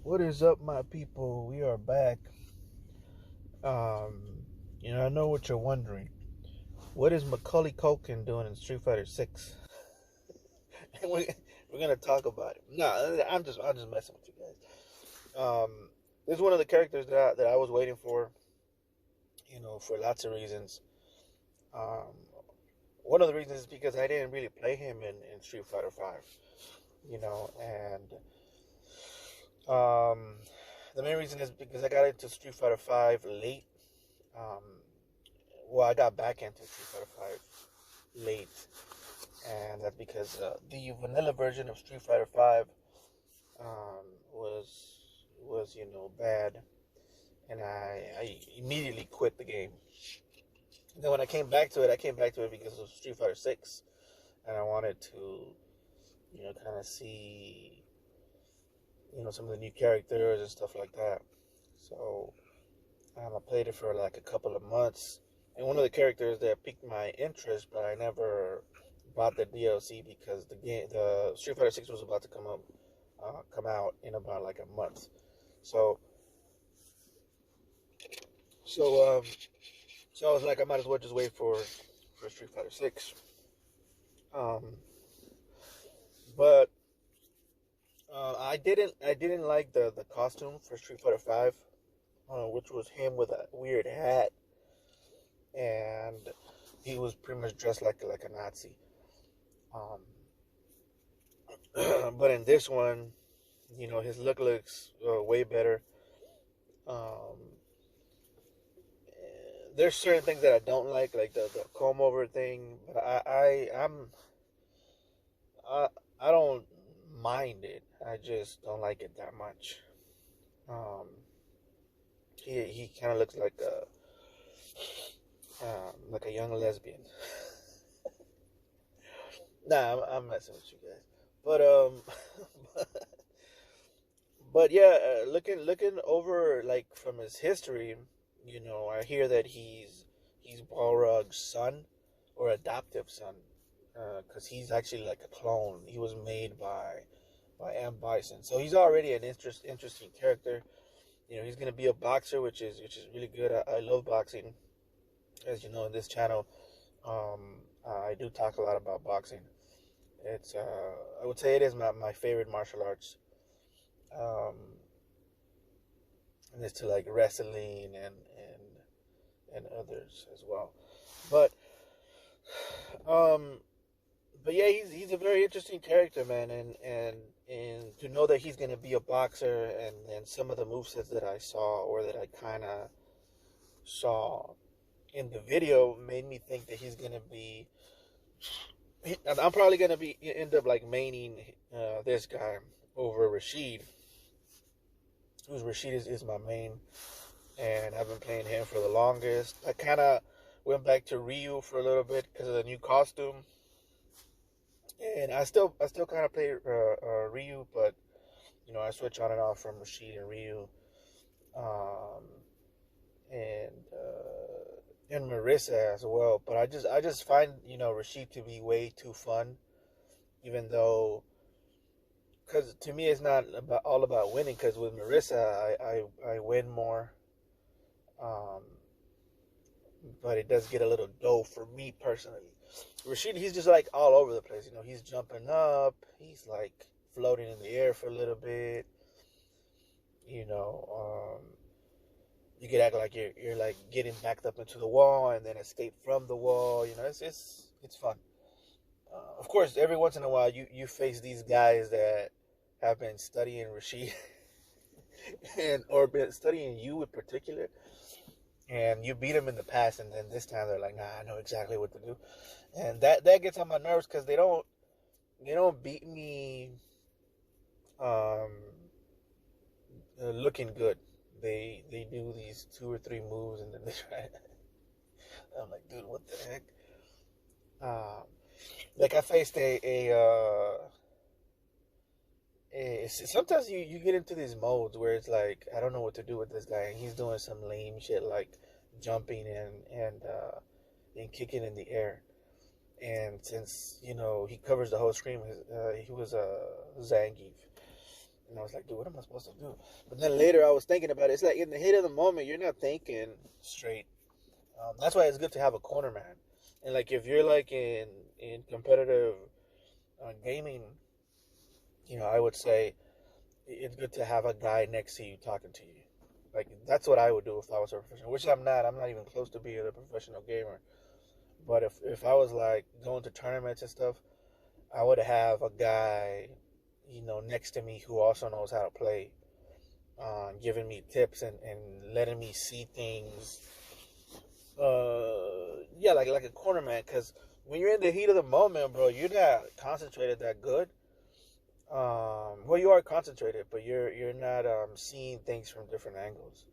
What is up, my people? We are back. I know what you're wondering. What is Macaulay Culkin doing in Street Fighter 6? And we're gonna talk about it. No, I'm just messing with you guys. This is one of the characters that I was waiting for. For lots of reasons. Um, One of the reasons is because I didn't really play him in Street Fighter 5. And the main reason is because I got into Street Fighter 5 late. Um, I got back into Street Fighter 5 late, and that's because the vanilla version of Street Fighter 5 was bad, and I immediately quit the game. And then when I came back to it because of Street Fighter 6, and I wanted to kind of see some of the new characters and stuff like that. So I played it for like a couple of months, and one of the characters that piqued my interest, but I never bought the DLC because the Street Fighter 6 was about to come out in about like a month. So so um, so I was like, I might as well just wait for Street Fighter 6. Um, but I didn't like the costume for Street Fighter 5, which was him with a weird hat, and he was pretty much dressed like a Nazi. Um, but in this one, his look looks way better. Um, there's certain things that I don't like the comb over thing, but I I don't mind it. I just don't like it that much. Um, he kind of looks like a young lesbian. Nah, I'm messing with you guys, but but yeah, looking over like from his history, I hear that he's Balrog's son or adoptive son, because he's actually like a clone. He was made by M Bison, so he's already an interesting character. He's gonna be a boxer, which is really good. I love boxing, as you know, in this channel. I do talk a lot about boxing. It's I would say it is my favorite martial arts. Um, and it's to like wrestling and others as well. But um, but yeah, he's a very interesting character, man, and to know that he's gonna be a boxer, and some of the movesets that I saw or that I kind of saw in the video made me think that he's gonna be. I'm probably gonna be end up like maining this guy over Rashid, who's Rashid is my main, and I've been playing him for the longest. I kind of went back to Ryu for a little bit because of the new costume, and I still kind of play Ryu, but I switch on and off from Rashid and Ryu, um, and Marissa as well. But I just find Rashid to be way too fun, even though because to me it's not all about winning. Because with Marissa, I win more, um, but it does get a little dull for me personally. Rashid, he's just like all over the place. He's jumping up, he's like floating in the air for a little bit. You know, you could act like you're like getting backed up into the wall and then escape from the wall. It's fun. Of course, every once in a while you face these guys that have been studying Rashid and or been studying you in particular, and you beat them in the past, and then this time they're like, nah, I know exactly what to do, and that gets on my nerves because they don't beat me um, looking good. They do these two or three moves and then they try. I'm like, dude, what the heck? Um, like I faced sometimes you get into these modes where it's like I don't know what to do with this guy, and he's doing some lame shit like jumping and kicking in the air. And since he covers the whole screen, he was a Zangief, And I was like, dude, what am I supposed to do? But then later I was thinking about it. It's like in the heat of the moment, you're not thinking straight. That's why it's good to have a corner man. And like if you're like in competitive gaming, I would say it's good to have a guy next to you talking to you. Like that's what I would do if I was a professional, which I'm not. I'm not even close to being a professional gamer. But if I was like going to tournaments and stuff, I would have a guy, next to me who also knows how to play, giving me tips and letting me see things. Yeah, like a corner man, because when you're in the heat of the moment, bro, you're not concentrated that good. Well, you are concentrated, but you're not seeing things from different angles.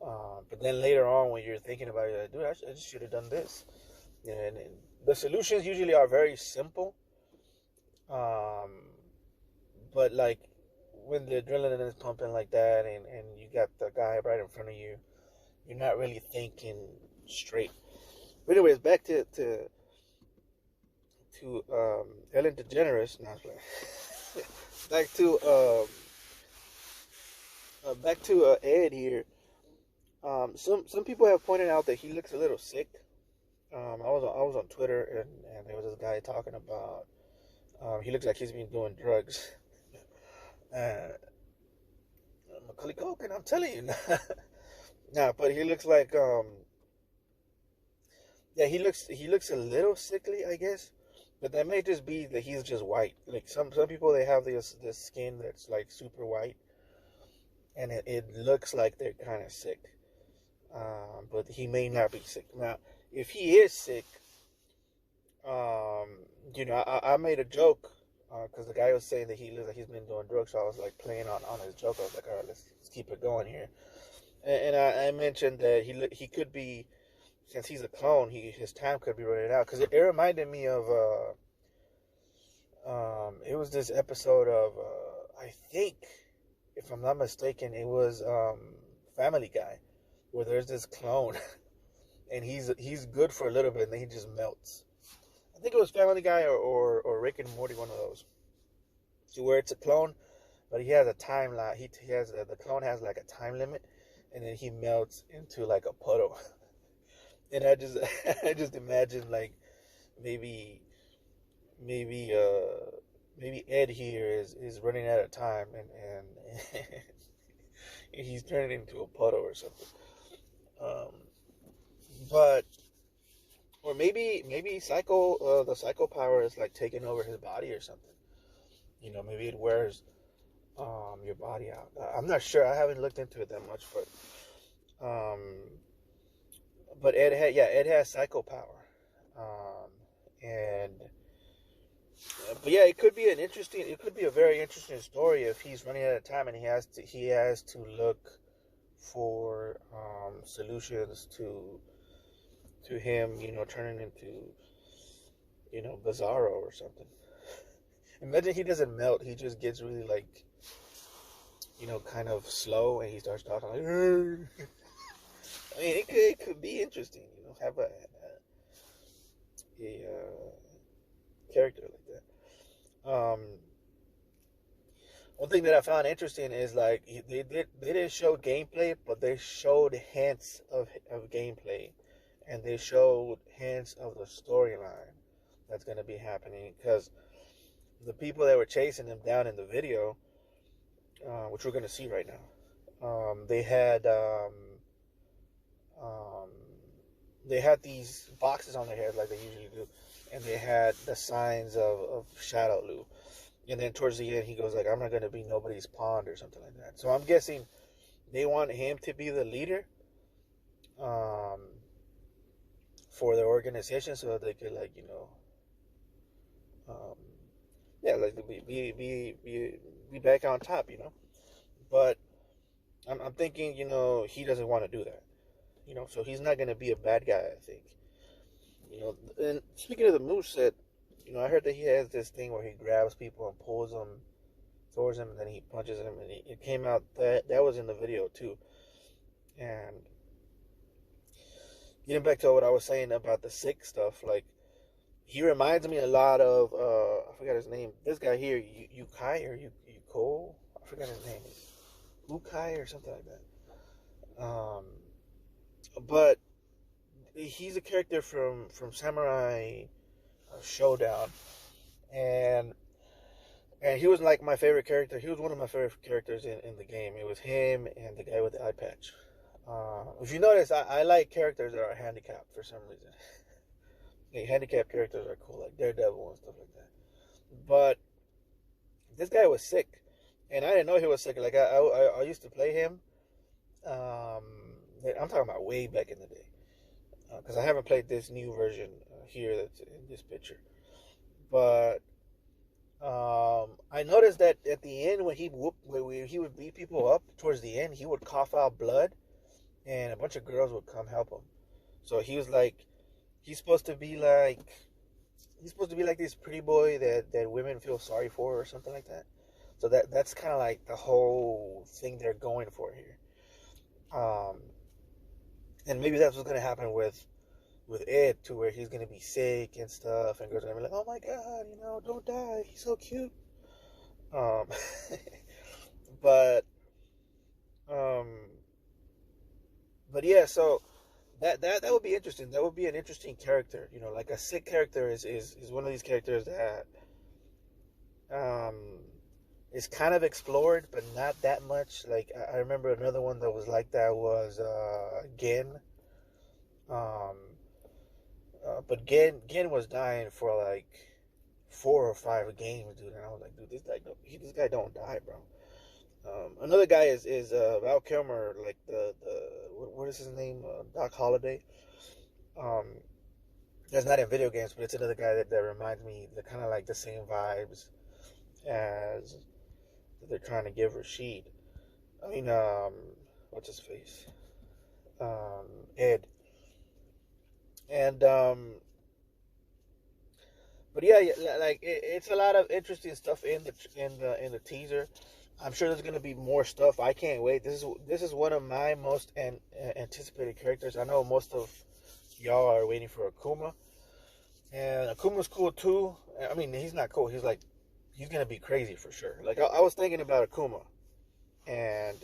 But then later on, when you're thinking about it, you're like, dude, I just should have done this. And the solutions usually are very simple. Um, but like when the adrenaline is pumping like that, and you got the guy right in front of you, you're not really thinking straight. But anyways, back to Ellen DeGeneres. No, back to Ed here. Some people have pointed out that he looks a little sick. I was on Twitter, and there was this guy talking about he looks like he's been doing drugs. Uh, Macaulay Culkin, I'm telling you. Nah, but he looks like yeah, he looks a little sickly, I guess. But that may just be that he's just white. Like some people, they have this skin that's like super white, and it looks like they're kind of sick. But he may not be sick. Now, if he is sick, um, I made a joke because the guy was saying that he looks like he's been doing drugs. So I was like playing on his joke. I was like, all right, let's keep it going here. And I mentioned that he could be, since he's a clone, his time could be running out, because it reminded me of it was this episode of I think, if I'm not mistaken, it was Family Guy, where there's this clone and he's good for a little bit and then he just melts. I think it was Family Guy or Rick and Morty, one of those. So where it's a clone, but he has a timeline. He has the clone has like a time limit, and then he melts into like a puddle. And I just I just imagine like maybe maybe Ed here is running out of time, and he's turning into a puddle or something. Um, but or maybe the psycho power is like taking over his body or something. Maybe it wears your body out. I'm not sure. I haven't looked into it that much, um, but Ed has psycho power, and but yeah, it could be a very interesting story if he's running out of time and he has to look for solutions to him, turning into Bizarro or something. Imagine he doesn't melt; he just gets really like kind of slow, and he starts talking like. I mean, it could be interesting, have a character like that. One thing that I found interesting is like they didn't show gameplay, but they showed hints of gameplay, and they showed hints of the storyline that's going to be happening, because the people that were chasing him down in the video, which we're going to see right now, um, they had these boxes on their head like they usually do, and they had the signs of Shadowloo. And then towards the end, he goes like, "I'm not gonna be nobody's pawn" or something like that. So I'm guessing they want him to be the leader, um, for their organization, so that they could like um, yeah, like be back on top. But I'm thinking he doesn't want to do that. So he's not gonna be a bad guy, I think. And speaking of the moveset, I heard that he has this thing where he grabs people and pulls them towards him, and then he punches them, and it came out that was in the video too. And getting back to what I was saying about the sick stuff, like he reminds me a lot of I forgot his name. This guy here, Yukai or Yuko, I forgot his name. Ukai or something like that. But he's a character from Samurai Showdown, and he was like my favorite character. He was one of my favorite characters in the game. It was him and the guy with the eye patch. If you notice, I like characters that are handicapped for some reason. Handicapped characters are cool, like Daredevil and stuff like that. But this guy was sick, and I didn't know he was sick. Like I used to play him. Um, I'm talking about way back in the day, because I haven't played this new version here that's in this picture. But I noticed that at the end when he would beat people up towards the end, he would cough out blood, and a bunch of girls would come help him. So he was like, he's supposed to be like, this pretty boy that women feel sorry for or something like that. So that's kind of like the whole thing they're going for here. And maybe that's what's gonna happen with Ed, to where he's gonna be sick and stuff, and girls are gonna be like, "Oh my God, don't die. He's so cute." Um, but um, but yeah, so that would be interesting. That would be an interesting character. Like a sick character is one of these characters that um is kind of explored, but not that much. Like I remember another one that was like that was Gen. Um, but Gen was dying for like 4 or 5 games, dude. And I was like, dude, this guy don't die, bro. Another guy is Val Kilmer, like the what is his name? Doc Holliday. Um, that's not in video games, but it's another guy that reminds me, the kind of like the same vibes as that they're trying to give Rashid. I mean, what's his face? Ed. And but yeah, like it's a lot of interesting stuff in the teaser. I'm sure there's gonna be more stuff. I can't wait. This is one of my most anticipated characters. I know most of y'all are waiting for Akuma, and Akuma's cool too. I mean, he's not cool. He's gonna be crazy for sure. Like I was thinking about Akuma, and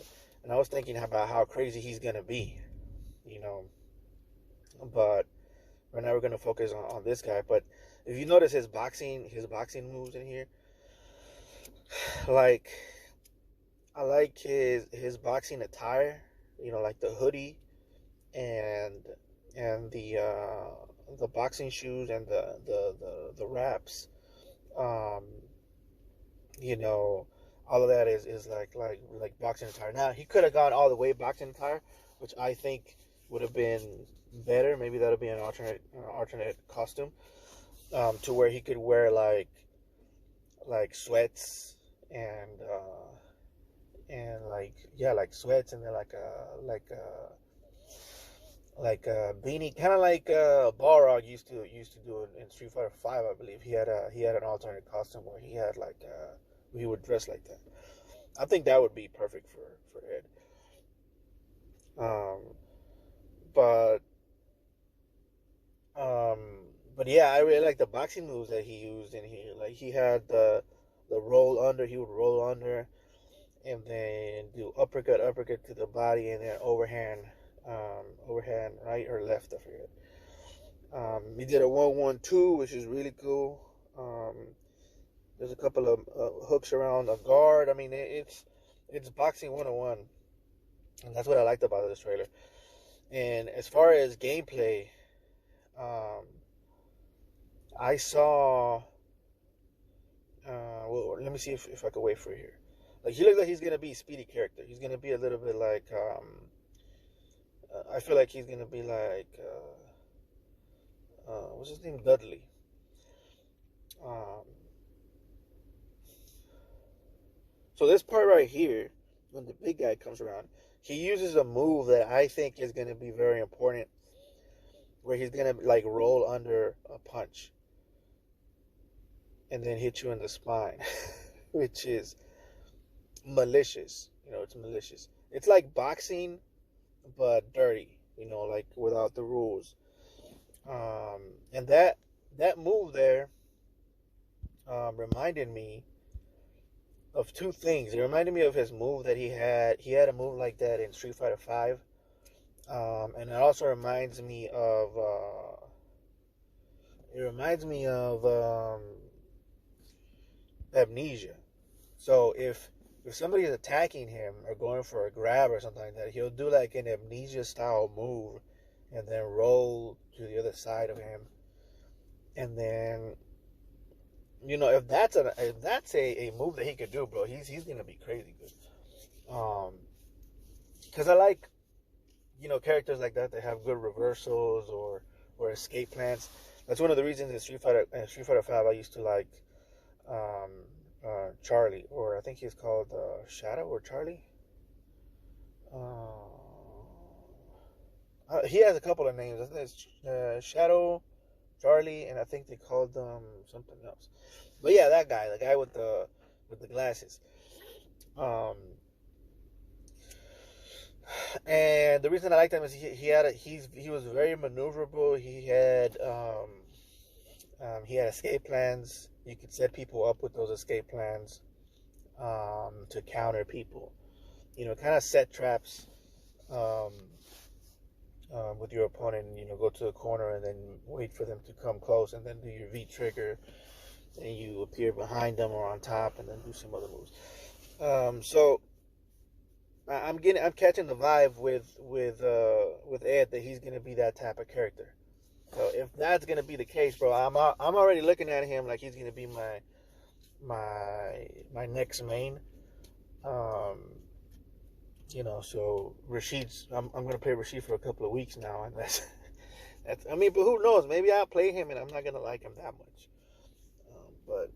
I was thinking about how crazy he's gonna be, you know. But right now we're gonna focus on this guy. But if you notice his boxing moves in here, like I like his boxing attire. Like the hoodie and the boxing shoes and the wraps. Um, all of that is like boxing attire. Now he could have gone all the way boxing attire, which I think would have been better. Maybe that'll be an alternate costume, to where he could wear like sweats and like sweats, and then like a beanie, kind of like Balrog used to do in Street Fighter Five, I believe. He had an alternate costume where he would dress like that. I think that would be perfect for Ed. Um, but um, but yeah, I really like the boxing moves that he used in here. Like he had the roll under. He would roll under and then do uppercut to the body, and then overhand right or left, I forget. He did a 1-1-2, which is really cool. There's a couple of hooks around a guard. I mean, it's boxing 101, and that's what I liked about this trailer. And as far as gameplay, I saw. Well, let me see if I can wait for it here. Like he looks like he's gonna be a speedy character. He's gonna be a little bit like I feel like he's gonna be like what's his name, Dudley. Um, so this part right here, when the big guy comes around, he uses a move that I think is gonna be very important, where he's gonna like roll under a punch and then hit you in the spine, which is malicious. It's malicious. It's like boxing, but dirty. Like without the rules. And that move there reminded me of two things. It reminded me of his move that he had. He had a move like that in Street Fighter Five, and it also reminds me of. It reminds me of Amnesia. So if somebody is attacking him or going for a grab or something like that, he'll do like an Amnesia style move, and then roll to the other side of him, and then if that's a move that he could do, bro, he's gonna be crazy good. Because I like characters like that have good reversals or escape plans. That's one of the reasons in Street Fighter Five I used to like um, Charlie, or I think he's called Shadow or Charlie. He has a couple of names. I think it's Shadow, Charlie, and I think they called them something else. But yeah, that guy, the guy with the glasses. Um, and the reason I liked him is he was very maneuverable. He had escape plans. You could set people up with those escape plans to counter people. Kind of set traps um, with your opponent. Go to the corner and then wait for them to come close, and then do your V trigger, and you appear behind them or on top, and then do some other moves. So I'm catching the vibe with Ed that he's gonna be that type of character. So if that's gonna be the case, bro, I'm already looking at him like he's gonna be my next main. Um, so Rashid's I'm gonna play Rashid for a couple of weeks now, and that's I mean, but who knows? Maybe I'll play him and I'm not gonna like him that much. But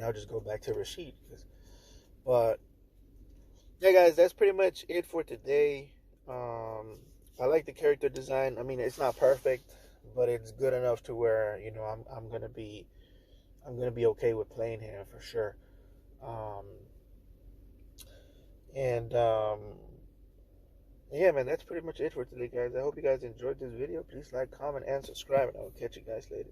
I'll just go back to Rashid. But yeah, guys, that's pretty much it for today. I like the character design. I mean, it's not perfect, but it's good enough to where I'm gonna be okay with playing him for sure. Um, and Yeah, man, that's pretty much it for today, guys. I hope you guys enjoyed this video. Please like, comment, and subscribe, and I will catch you guys later.